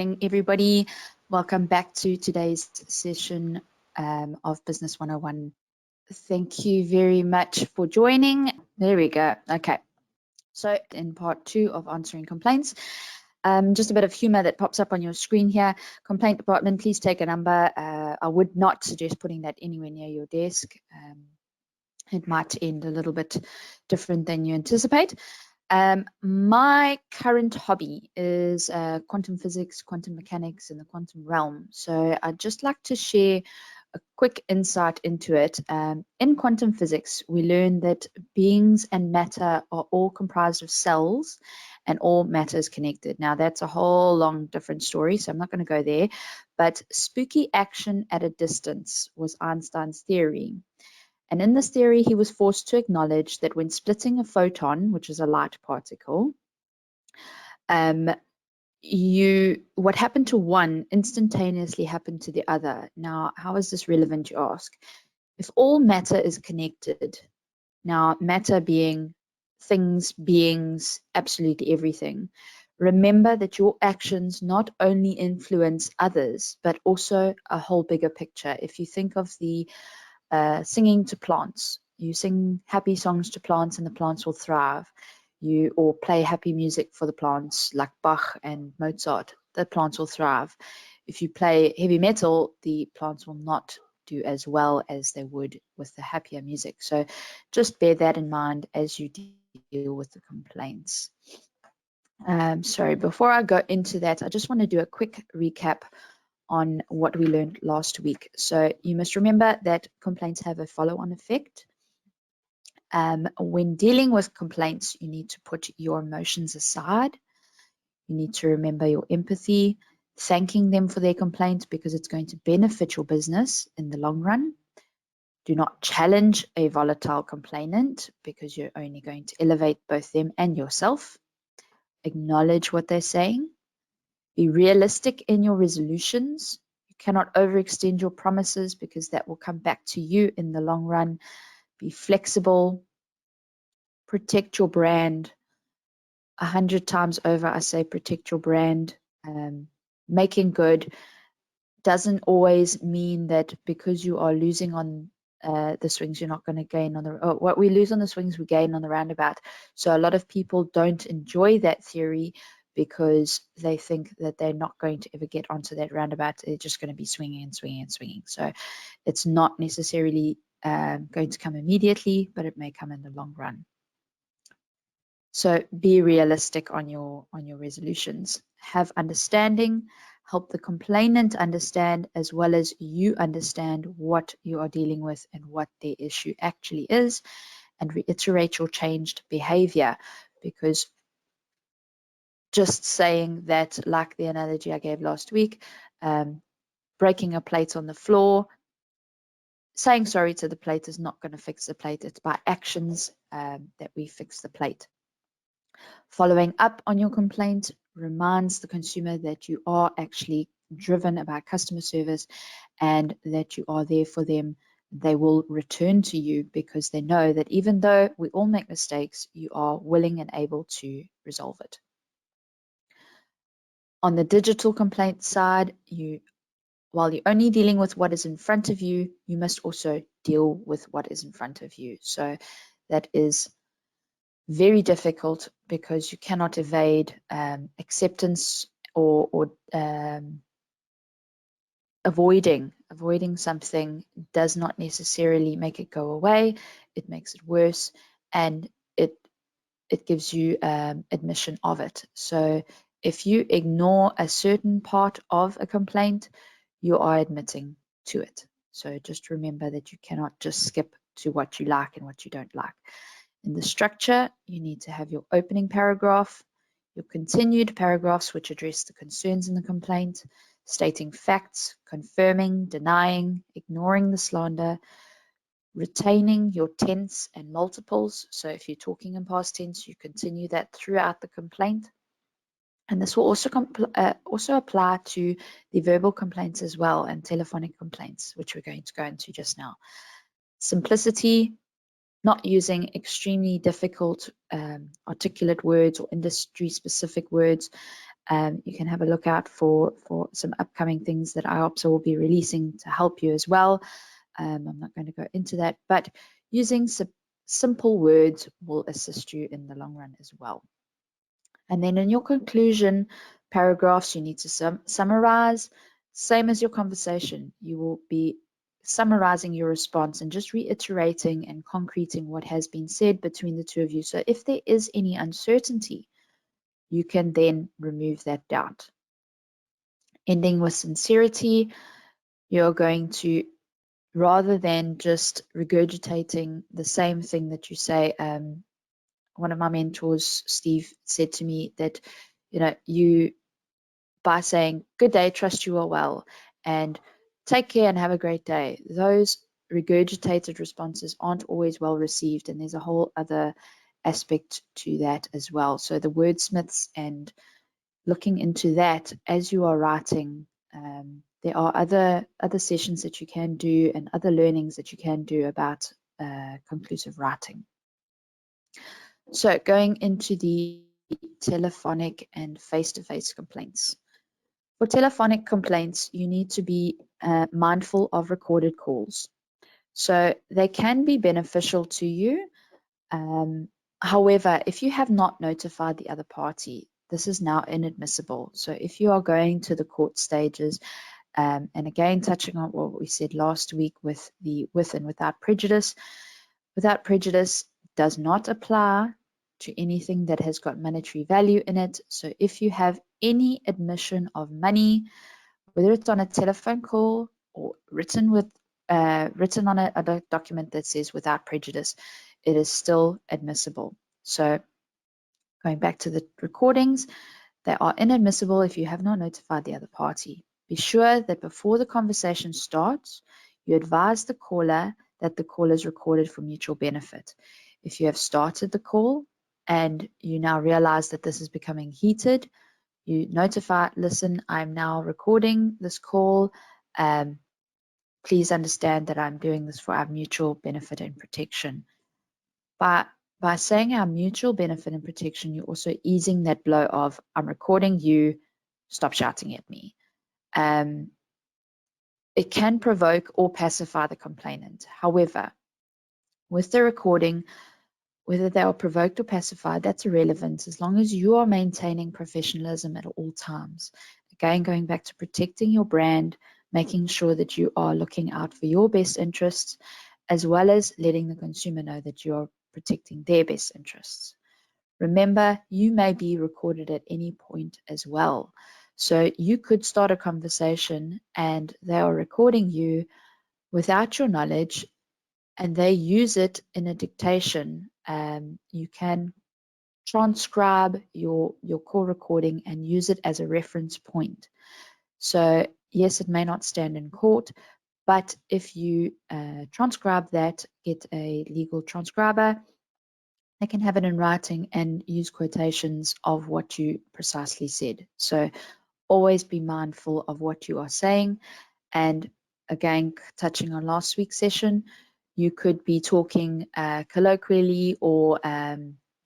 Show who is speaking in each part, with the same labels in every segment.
Speaker 1: morning, everybody. Welcome back to today's session of Business 101. Thank you very much for joining. There we go. Okay. So in part 2 of answering complaints, just a bit of humor that pops up on your screen here. Complaint department, please take a number. I would not suggest putting that anywhere near your desk. It might end a little bit different than you anticipate. My current hobby is quantum physics, quantum mechanics, and the quantum realm. So I'd just like to share a quick insight into it. In quantum physics, we learn that beings and matter are all comprised of cells and all matter is connected. Now, that's a whole long different story, so I'm not going to go there. But spooky action at a distance was Einstein's theory. And in this theory, he was forced to acknowledge that when splitting a photon, which is a light particle, what happened to one instantaneously happened to the other. Now, how is this relevant, you ask? If all matter is connected, now matter being things, beings, absolutely everything, remember that your actions not only influence others, but also a whole bigger picture. If you think of the singing to plants. You sing happy songs to plants and the plants will thrive. Or play happy music for the plants like Bach and Mozart, the plants will thrive. If you play heavy metal, the plants will not do as well as they would with the happier music. So just bear that in mind as you deal with the complaints. Sorry, before I go into that, I just want to do a quick recap on what we learned last week. So you must remember that complaints have a follow-on effect. When dealing with complaints, you need to put your emotions aside. You need to remember your empathy, thanking them for their complaint because it's going to benefit your business in the long run. Do not challenge a volatile complainant because you're only going to elevate both them and yourself. Acknowledge what they're saying. Be realistic in your resolutions. You cannot overextend your promises because that will come back to you in the long run. Be flexible. Protect your brand. 100 times over, I say protect your brand. Making good doesn't always mean that because you are losing on the swings, you're not going to gain on what we lose on the swings, we gain on the roundabout. So a lot of people don't enjoy that theory because they think that they're not going to ever get onto that roundabout. They're just going to be swinging and swinging and swinging. So it's not necessarily going to come immediately, but it may come in the long run. So be realistic on your resolutions. Have understanding. Help the complainant understand as well as you understand what you are dealing with and what their issue actually is, and reiterate your changed behavior, because just saying that, like the analogy I gave last week, breaking a plate on the floor, saying sorry to the plate is not going to fix the plate. It's by actions that we fix the plate. Following up on your complaint reminds the consumer that you are actually driven about customer service and that you are there for them. They will return to you because they know that even though we all make mistakes, you are willing and able to resolve it. On the digital complaint side, while you're only dealing with what is in front of you, you must also deal with what is in front of you. So that is very difficult because you cannot evade acceptance or avoiding something does not necessarily make it go away. It makes it worse, and it gives you admission of it. So if you ignore a certain part of a complaint, you are admitting to it. So just remember that you cannot just skip to what you like and what you don't like. In the structure, you need to have your opening paragraph, your continued paragraphs which address the concerns in the complaint, stating facts, confirming, denying, ignoring the slander, retaining your tense and multiples. So if you're talking in past tense, you continue that throughout the complaint. And this will also apply to the verbal complaints as well and telephonic complaints, which we're going to go into just now. Simplicity, not using extremely difficult articulate words or industry-specific words. You can have a look out for some upcoming things that IOPSA will be releasing to help you as well. I'm not going to go into that, but using simple words will assist you in the long run as well. And then in your conclusion paragraphs, you need to summarize. Same as your conversation, you will be summarizing your response and just reiterating and concreting what has been said between the two of you. So if there is any uncertainty, you can then remove that doubt. Ending with sincerity, you're going to, rather than just regurgitating the same thing that you say, one of my mentors, Steve, said to me that, you, by saying, good day, trust you are well, and take care and have a great day, those regurgitated responses aren't always well received. And there's a whole other aspect to that as well. So the wordsmiths and looking into that as you are writing, there are other sessions that you can do and other learnings that you can do about conclusive writing. So going into the telephonic and face-to-face complaints. For telephonic complaints, you need to be mindful of recorded calls. So they can be beneficial to you. However, if you have not notified the other party, this is now inadmissible. So if you are going to the court stages, and again, touching on what we said last week with the with and without prejudice does not apply to anything that has got monetary value in it. So if you have any admission of money, whether it's on a telephone call or written on a document that says without prejudice, it is still admissible. So going back to the recordings, they are inadmissible if you have not notified the other party. Be sure that before the conversation starts, you advise the caller that the call is recorded for mutual benefit. If you have started the call and you now realize that this is becoming heated, you notify, listen, I'm now recording this call. Please understand that I'm doing this for our mutual benefit and protection. By saying our mutual benefit and protection, you're also easing that blow of, I'm recording you, stop shouting at me. It can provoke or pacify the complainant. However, with the recording, whether they are provoked or pacified, that's irrelevant as long as you are maintaining professionalism at all times. Again, going back to protecting your brand, making sure that you are looking out for your best interests, as well as letting the consumer know that you are protecting their best interests. Remember, you may be recorded at any point as well. So you could start a conversation and they are recording you without your knowledge and they use it in a dictation. You can transcribe your call recording and use it as a reference point. So yes, it may not stand in court, but if you transcribe that, get a legal transcriber, they can have it in writing and use quotations of what you precisely said. So always be mindful of what you are saying. And again, touching on last week's session, you could be talking colloquially or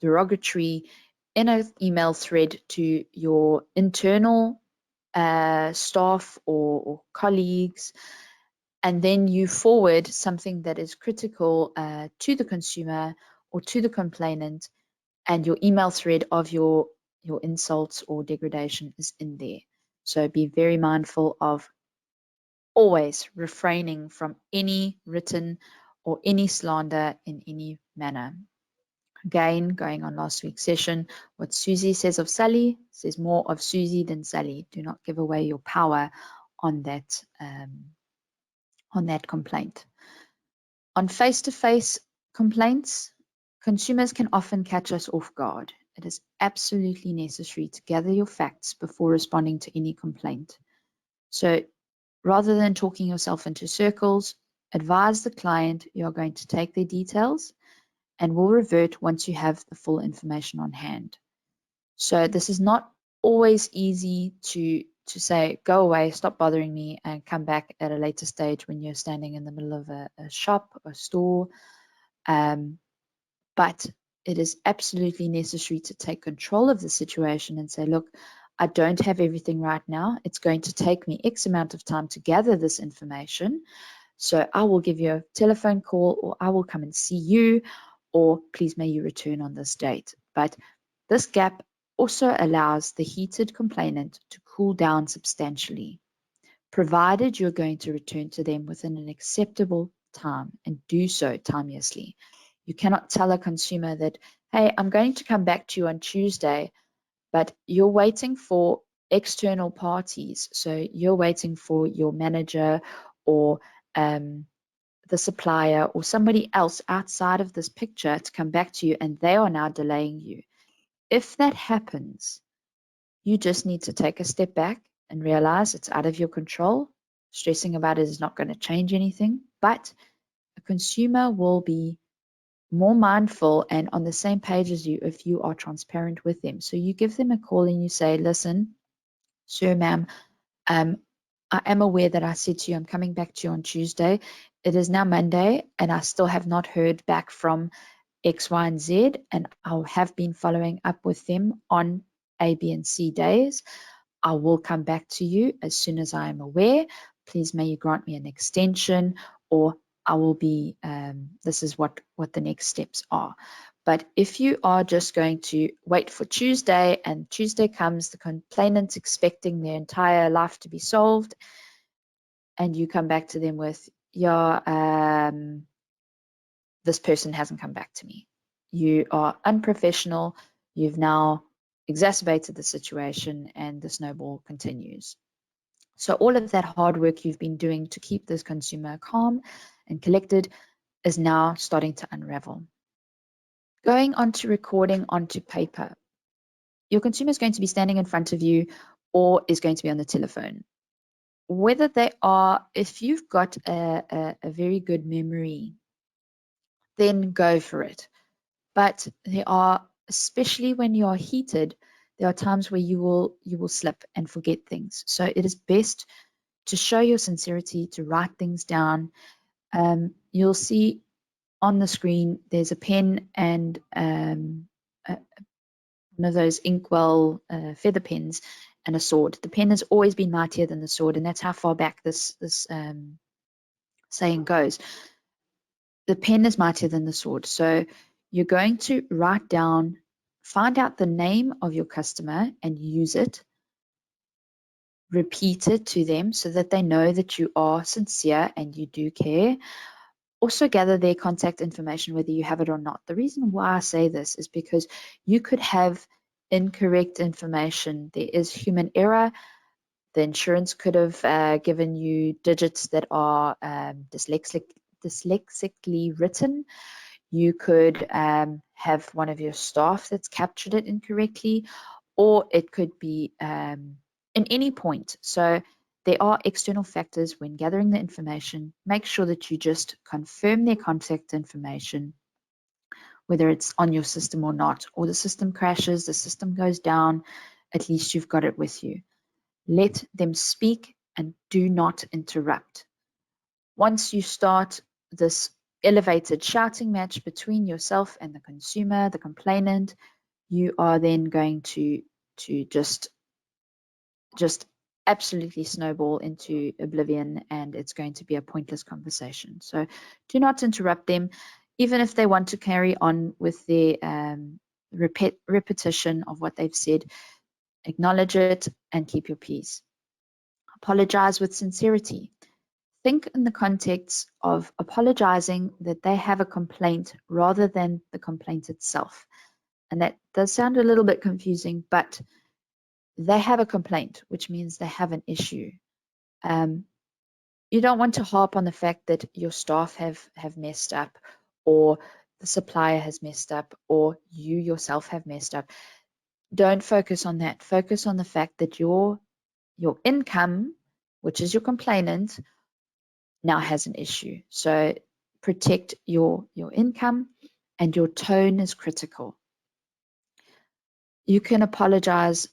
Speaker 1: derogatory in an email thread to your internal staff or colleagues, and then you forward something that is critical to the consumer or to the complainant, and your email thread of your insults or degradation is in there. So be very mindful of always refraining from any written or any slander in any manner. Again, going on last week's session, what Susie says of Sally says more of Susie than Sally. Do not give away your power on that complaint. On face-to-face complaints, consumers can often catch us off guard. It is absolutely necessary to gather your facts before responding to any complaint. So rather than talking yourself into circles, advise the client you are going to take their details and will revert once you have the full information on hand. So this is not always easy to say, go away, stop bothering me, and come back at a later stage when you're standing in the middle of a shop, a store. But it is absolutely necessary to take control of the situation and say, look, I don't have everything right now. It's going to take me X amount of time to gather this information. So I will give you a telephone call, or I will come and see you, or please may you return on this date. But this gap also allows the heated complainant to cool down substantially, provided you're going to return to them within an acceptable time and do so timeously. You cannot tell a consumer that, hey, I'm going to come back to you on Tuesday, but you're waiting for external parties. So you're waiting for your manager or the supplier or somebody else outside of this picture to come back to you, and they are now delaying you. If that happens, you just need to take a step back and realize it's out of your control. Stressing about it is not going to change anything, but a consumer will be more mindful and on the same page as you if you are transparent with them. So you give them a call and you say, listen, sir, ma'am, I am aware that I said to you I'm coming back to you on Tuesday. It is now Monday and I still have not heard back from X, Y, and Z, and I have been following up with them on A, B, and C days. I will come back to you as soon as I am aware. Please may you grant me an extension, or I will be, this is what the next steps are. But if you are just going to wait for Tuesday and Tuesday comes, the complainant's expecting their entire life to be solved, and you come back to them with, yeah, this person hasn't come back to me. You are unprofessional. You've now exacerbated the situation and the snowball continues. So all of that hard work you've been doing to keep this consumer calm and collected is now starting to unravel. Going on to recording onto paper. Your consumer is going to be standing in front of you or is going to be on the telephone. Whether they are, if you've got a very good memory, then go for it. But there are, especially when you are heated, there are times where you will slip and forget things. So it is best to show your sincerity, to write things down. You'll see on the screen there's a pen and one of those inkwell feather pens and a sword. The pen has always been mightier than the sword, and that's how far back this saying goes. The pen is mightier than the sword. So you're going to write down, find out the name of your customer and use it. Repeat it to them so that they know that you are sincere and you do care. Also gather their contact information, whether you have it or not. The reason why I say this is because you could have incorrect information. There is human error. The insurance could have given you digits that are dyslexically written. You could have one of your staff that's captured it incorrectly, or it could be in any point. So there are external factors when gathering the information. Make sure that you just confirm their contact information, whether it's on your system or not, or the system crashes, the system goes down, at least you've got it with you. Let them speak and do not interrupt. Once you start this elevated shouting match between yourself and the consumer, the complainant, you are then going to just absolutely snowball into oblivion, and it's going to be a pointless conversation. So do not interrupt them, even if they want to carry on with their repetition of what they've said. Acknowledge it and keep your peace. Apologize with sincerity. Think in the context of apologizing that they have a complaint rather than the complaint itself. And that does sound a little bit confusing, but they have a complaint, which means they have an issue. You don't want to harp on the fact that your staff have messed up, or the supplier has messed up, or you yourself have messed up. Don't focus on that. Focus on the fact that your income, which is your complainant, now has an issue. So protect your income, and your tone is critical. You can apologize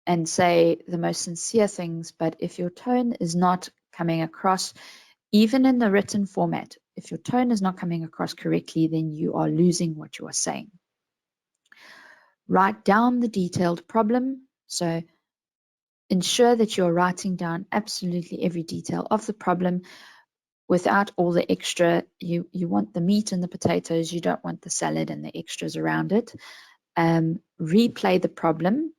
Speaker 1: and say the most sincere things, but if your tone is not coming across, even in the written format, if your tone is not coming across correctly, then you are losing what you are saying. Write down the detailed problem. So ensure that you're writing down absolutely every detail of the problem without all the extra. You want the meat and the potatoes, you don't want the salad and the extras around it. Replay the problem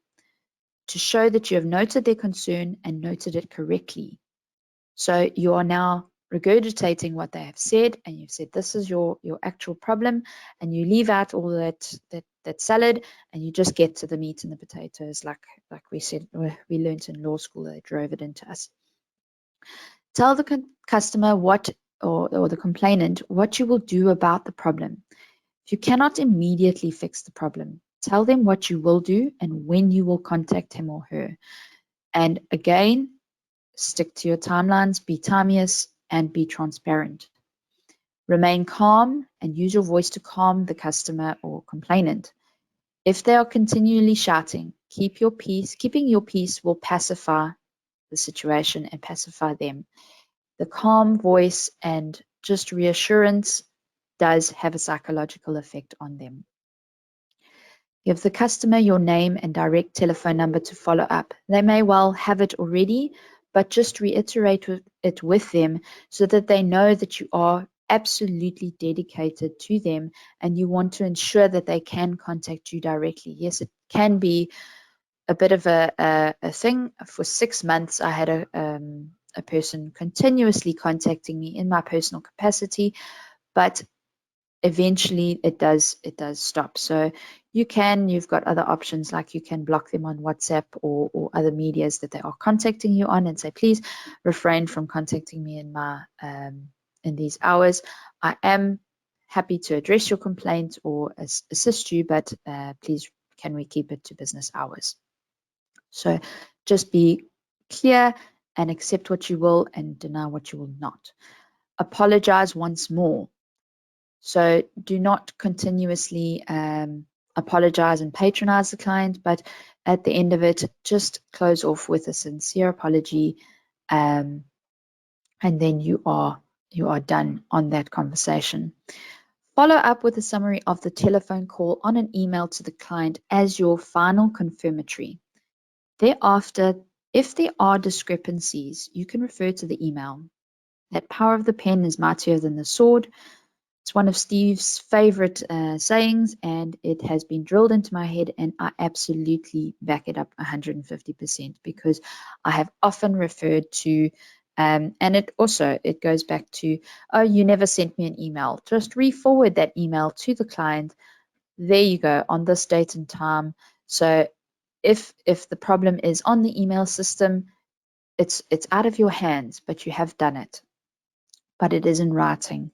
Speaker 1: to show that you have noted their concern and noted it correctly. So you are now regurgitating what they have said, and you've said this is your actual problem, and you leave out all that salad, and you just get to the meat and the potatoes, like we said, we learned in law school. They drove it into us. Tell the customer what, or the complainant, what you will do about the problem. If you cannot immediately fix the problem, tell them what you will do and when you will contact him or her. And again, stick to your timelines, be timeous, and be transparent. Remain calm and use your voice to calm the customer or complainant. If they are continually shouting, keep your peace. Keeping your peace will pacify the situation and pacify them. The calm voice and just reassurance does have a psychological effect on them. Give the customer your name and direct telephone number to follow up. They may well have it already, but just reiterate it with them so that they know that you are absolutely dedicated to them and you want to ensure that they can contact you directly. Yes, it can be a bit of a thing. For 6 months, I had a person continuously contacting me in my personal capacity, but eventually it does stop. So you've got other options, like you can block them on WhatsApp or other medias that they are contacting you on, and say, please refrain from contacting me in my in these hours. I am happy to address your complaint or assist you, but please, can we keep it to business hours? So just be clear and accept what you will and deny what you will not. Apologize once more. So do not continuously apologize and patronize the client, but at the end of it, just close off with a sincere apology, and then you are done on that conversation. Follow up with a summary of the telephone call on an email to the client as your final confirmatory. Thereafter, if there are discrepancies, you can refer to the email. That power of the pen is mightier than the sword. It's one of Steve's favorite sayings, and it has been drilled into my head, and I absolutely back it up 150% because I have often referred to, and it goes back to, oh, you never sent me an email. Just re-forward that email to the client. There you go, on this date and time. So if the problem is on the email system, it's out of your hands, but you have done it. But it is in writing.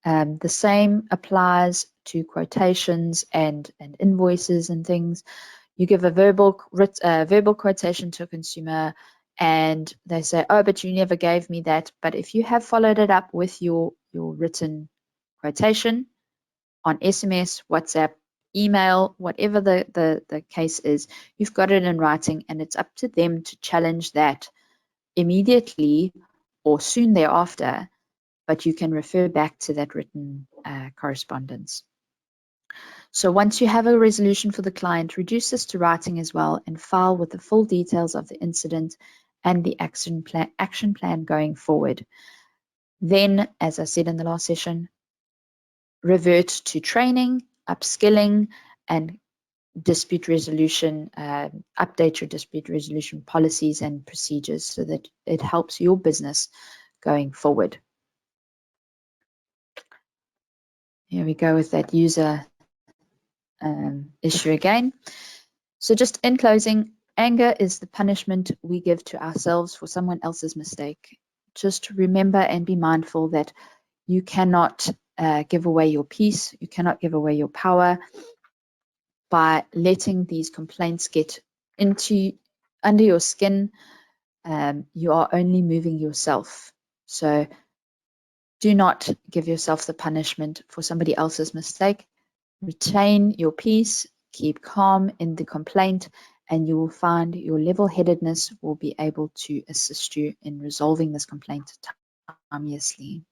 Speaker 1: The same applies to quotations and invoices and things. You give a verbal quotation to a consumer, and they say, oh, but you never gave me that. But if you have followed it up with your written quotation on SMS, WhatsApp, email, whatever the case is, you've got it in writing, and it's up to them to challenge that immediately or soon thereafter, but you can refer back to that written correspondence. So once you have a resolution for the client, reduce this to writing as well and file with the full details of the incident and the action plan going forward. Then, as I said in the last session, revert to training, upskilling, and dispute resolution, update your dispute resolution policies and procedures so that it helps your business going forward. Here we go with that user issue again. So just in closing, anger is the punishment we give to ourselves for someone else's mistake. Just remember and be mindful that you cannot give away your peace, you cannot give away your power by letting these complaints get under your skin. You are only moving yourself. So do not give yourself the punishment for somebody else's mistake. Retain your peace, keep calm in the complaint, and you will find your level-headedness will be able to assist you in resolving this complaint timeously.